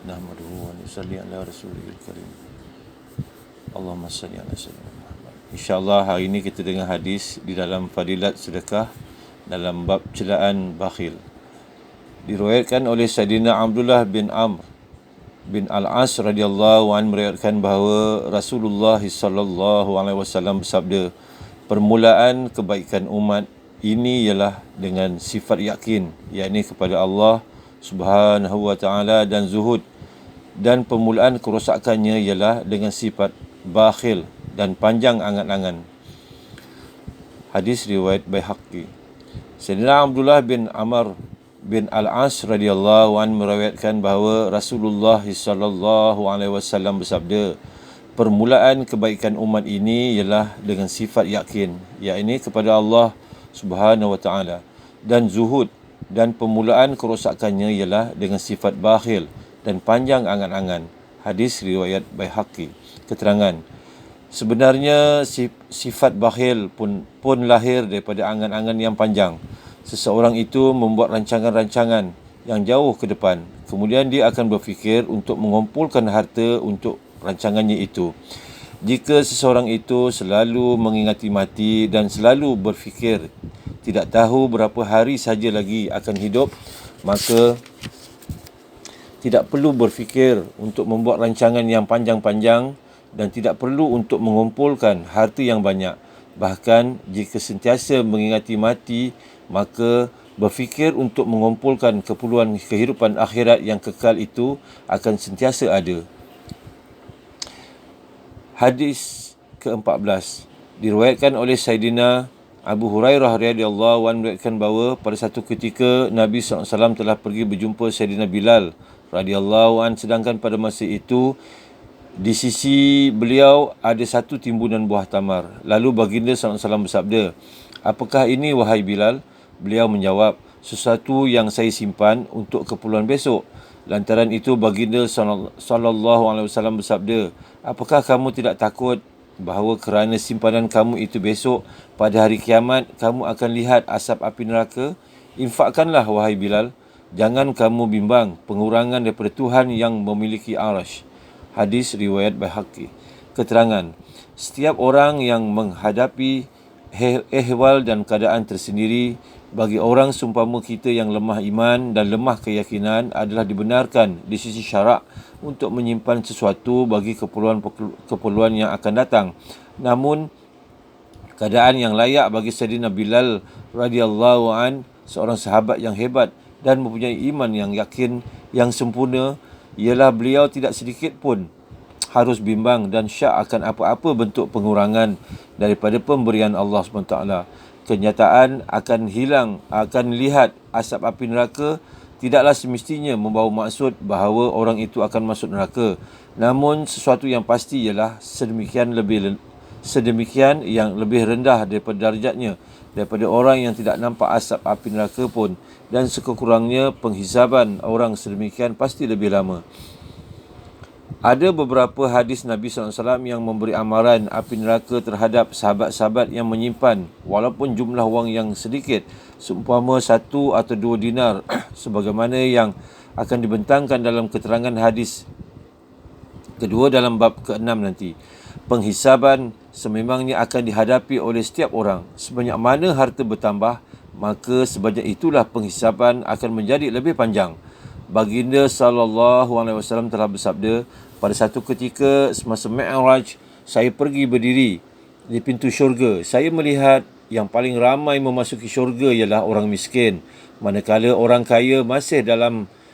Nahmaduhu wa nusalli ala rasulil karim. Allahumma salli ala sayyidina Muhammad. InsyaAllah hari ini kita dengar hadis di dalam fadilat sedekah dalam bab celaan bakhil. Diriwayatkan oleh Sayyidina Abdullah bin Amr bin Al-As radhiyallahu anhu meriwayatkan bahawa Rasulullah sallallahu alaihi wasallam bersabda, permulaan kebaikan umat ini ialah dengan sifat yakin, yakni kepada Allah Subhanahu wa taala, dan zuhud, dan permulaan kerosakannya ialah dengan sifat bakhil dan panjang angan-angan. Hadis riwayat Baihaqi. Sayyidina Abdullah bin Amr bin Al-As radhiyallahu anhu meriwayatkan bahawa Rasulullah sallallahu alaihi wasallam bersabda, permulaan kebaikan umat ini ialah dengan sifat yakin, yakni kepada Allah Subhanahu wa taala, dan zuhud, dan permulaan kerosakannya ialah dengan sifat bakhil dan panjang angan-angan. Hadis riwayat Baihaqi. Keterangan, sebenarnya sifat bakhil pun lahir daripada angan-angan yang panjang. Seseorang itu membuat rancangan-rancangan yang jauh ke depan. Kemudian dia akan berfikir untuk mengumpulkan harta untuk rancangannya itu. Jika seseorang itu selalu mengingati mati dan selalu berfikir tidak tahu berapa hari saja lagi akan hidup, maka tidak perlu berfikir untuk membuat rancangan yang panjang-panjang dan tidak perlu untuk mengumpulkan harta yang banyak. Bahkan jika sentiasa mengingati mati, maka berfikir untuk mengumpulkan keperluan kehidupan akhirat yang kekal itu akan sentiasa ada. Hadis ke-14 diriwayatkan oleh Sayyidina Abu Hurairah radhiyallahu anhu meriwayatkan bahawa pada satu ketika Nabi SAW telah pergi berjumpa Sayyidina Bilal radhiyallahu anhu, sedangkan pada masa itu di sisi beliau ada satu timbunan buah tamar. Lalu baginda SAW bersabda, apakah ini wahai Bilal? Beliau menjawab, sesuatu yang saya simpan untuk keperluan besok. Lantaran itu baginda SAW bersabda, apakah kamu tidak takut bahawa kerana simpanan kamu itu besok pada hari kiamat kamu akan lihat asap api neraka? Infakkanlah wahai Bilal, jangan kamu bimbang pengurangan daripada Tuhan yang memiliki arasy. Hadis riwayat Baihaqi. Keterangan, setiap orang yang menghadapi ehwal dan keadaan tersendiri, bagi orang seumpama kita yang lemah iman dan lemah keyakinan adalah dibenarkan di sisi syarak untuk menyimpan sesuatu bagi keperluan yang akan datang. Namun keadaan yang layak bagi Sayyidina Bilal radhiyallahu an, seorang sahabat yang hebat dan mempunyai iman yang yakin yang sempurna, ialah beliau tidak sedikit pun harus bimbang dan syak akan apa-apa bentuk pengurangan daripada pemberian Allah SWT. Kenyataan akan hilang, akan lihat asap api neraka tidaklah semestinya membawa maksud bahawa orang itu akan masuk neraka. Namun sesuatu yang pasti ialah sedemikian yang lebih rendah daripada darjatnya daripada orang yang tidak nampak asap api neraka pun, dan sekurang-kurangnya penghisaban orang sedemikian pasti lebih lama. Ada beberapa hadis Nabi SAW yang memberi amaran api neraka terhadap sahabat-sahabat yang menyimpan walaupun jumlah wang yang sedikit, seumpama 1 atau 2 dinar sebagaimana yang akan dibentangkan dalam keterangan hadis kedua dalam bab ke-6 nanti. Penghisaban sememangnya akan dihadapi oleh setiap orang. Sebanyak mana harta bertambah, maka sebanyak itulah penghisaban akan menjadi lebih panjang. Baginda SAW telah bersabda, pada satu ketika semasa Mi'raj, saya pergi berdiri di pintu syurga. Saya melihat yang paling ramai memasuki syurga ialah orang miskin, manakala orang kaya masih dalam